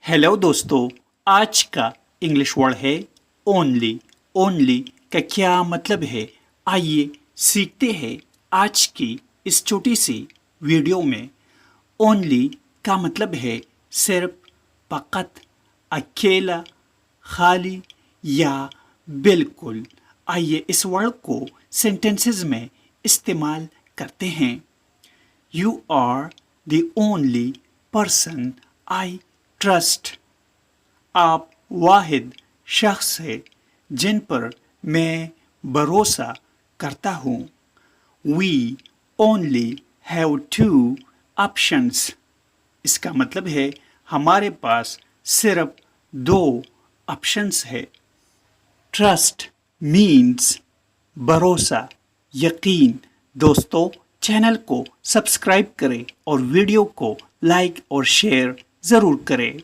Hello दोस्तों, आज का इंग्लिश वर्ड है ओनली। ओनली का क्या मतलब है, आइए सीखते हैं आज की इस छोटी सी वीडियो में। ओनली का मतलब है सिर्फ, फकत, अकेला, खाली या बिल्कुल। आइए इस वर्ड को सेंटेंसेस में इस्तेमाल करते हैं। You are the only person I trust. आप वाहिद शख्स है जिन पर मैं भरोसा करता हूँ। We only have two options. इसका मतलब है हमारे पास सिर्फ दो ऑप्शंस है। ट्रस्ट मीन्स भरोसा, यकीन। दोस्तों, चैनल को सब्सक्राइब करें और वीडियो को लाइक और शेयर ज़रूर करें।